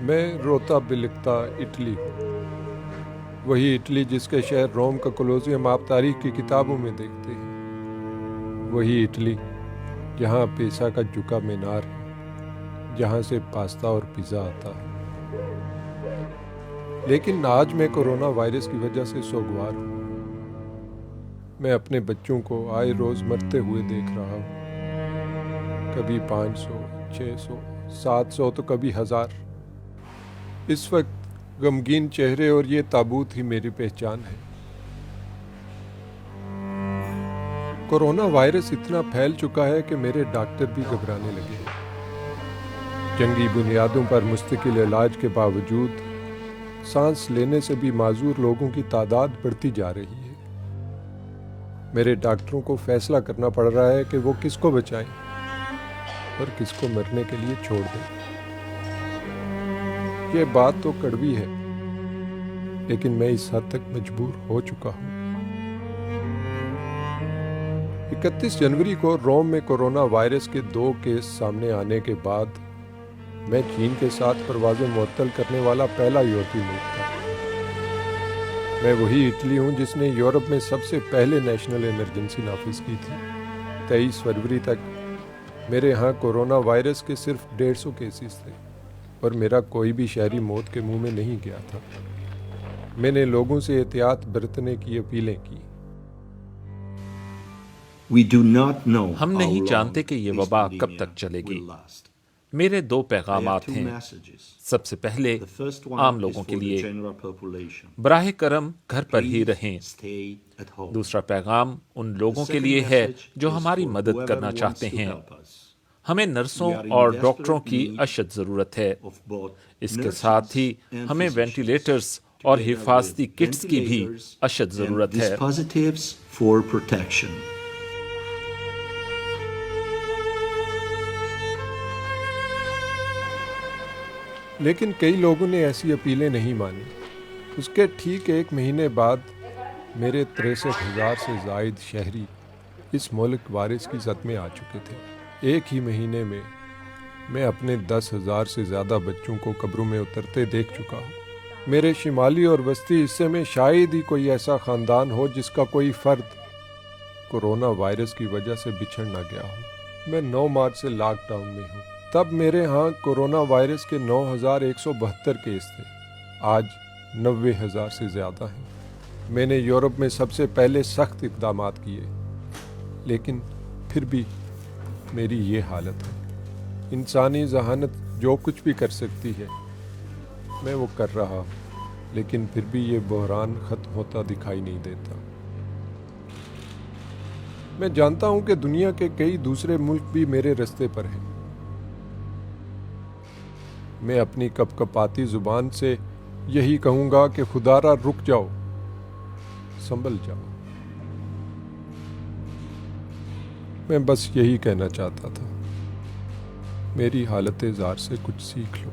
میں روتا بلکتا اٹلی ہوں، وہی اٹلی جس کے شہر روم کا کولوسیوم آپ تاریخ کی کتابوں میں دیکھتے ہیں، وہی اٹلی جہاں پیسا کا جھکا مینار ہے، جہاں سے پاستا اور پیزا آتا ہے۔ لیکن آج میں کورونا وائرس کی وجہ سے سوگوار ہوں۔ میں اپنے بچوں کو آئے روز مرتے ہوئے دیکھ رہا ہوں، کبھی 500، 600، 700 تو کبھی 1000۔ اس وقت غمگین چہرے اور یہ تابوت ہی میری پہچان ہے۔ کورونا وائرس اتنا پھیل چکا ہے کہ میرے ڈاکٹر بھی گھبرانے لگے ہیں۔ جنگی بنیادوں پر مستقل علاج کے باوجود سانس لینے سے بھی معذور لوگوں کی تعداد بڑھتی جا رہی ہے۔ میرے ڈاکٹروں کو فیصلہ کرنا پڑ رہا ہے کہ وہ کس کو بچائیں اور کس کو مرنے کے لیے چھوڑ دیں۔ یہ بات تو کڑوی ہے، لیکن میں اس حد تک مجبور ہو چکا ہوں۔ 31 جنوری کو روم میں کورونا وائرس کے 2 کیس سامنے آنے کے بعد میں چین کے ساتھ پروازیں معطل کرنے والا پہلا یورپی ملک تھا۔ میں وہی اٹلی ہوں جس نے یورپ میں سب سے پہلے نیشنل ایمرجنسی نافذ کی تھی۔ 23 فروری تک میرے ہاں کورونا وائرس کے صرف 150 کیسز تھے اور میرا کوئی بھی شہری موت کے منہ میں نہیں گیا تھا۔ میں نے لوگوں سے احتیاط برتنے کی اپیلیں کی۔ ہم نہیں جانتے کہ یہ وبا کب تک چلے گی۔ میرے 2 پیغامات ہیں۔ سب سے پہلے عام لوگوں کے لیے براہ کرم گھر پر ہی رہیں۔ دوسرا پیغام ان لوگوں کے لیے ہے جو ہماری مدد کرنا چاہتے ہیں۔ ہمیں نرسوں اور ڈاکٹروں کی اشد ضرورت ہے۔ اس کے ساتھ ہی ہمیں وینٹیلیٹرز اور حفاظتی کٹس کی بھی اشد ضرورت ہے۔ لیکن کئی لوگوں نے ایسی اپیلیں نہیں مانی۔ اس کے ٹھیک 1 مہینے بعد میرے 63,000 سے زائد شہری اس ملک وائرس کی زد میں آ چکے تھے۔ 1 ہی مہینے میں میں اپنے 10,000 سے زیادہ بچوں کو قبروں میں اترتے دیکھ چکا ہوں۔ میرے شمالی اور وسطی حصے میں شاید ہی کوئی ایسا خاندان ہو جس کا کوئی فرد کورونا وائرس کی وجہ سے بچھڑ نہ گیا ہو۔ میں 9 مارچ سے لاک ڈاؤن میں ہوں۔ تب میرے ہاں کورونا وائرس کے 9,172 کیس تھے، آج 90,000 سے زیادہ ہیں۔ میں نے یورپ میں سب سے پہلے سخت اقدامات کیے، لیکن پھر بھی میری یہ حالت ہے۔ انسانی ذہانت جو کچھ بھی کر سکتی ہے میں وہ کر رہا ہوں، لیکن پھر بھی یہ بحران ختم ہوتا دکھائی نہیں دیتا۔ میں جانتا ہوں کہ دنیا کے کئی دوسرے ملک بھی میرے رستے پر ہیں۔ میں اپنی کپکپاتی زبان سے یہی کہوں گا کہ خدارا رک جاؤ، سنبھل جاؤ۔ میں بس یہی کہنا چاہتا تھا، میری حالت زار سے کچھ سیکھ لو۔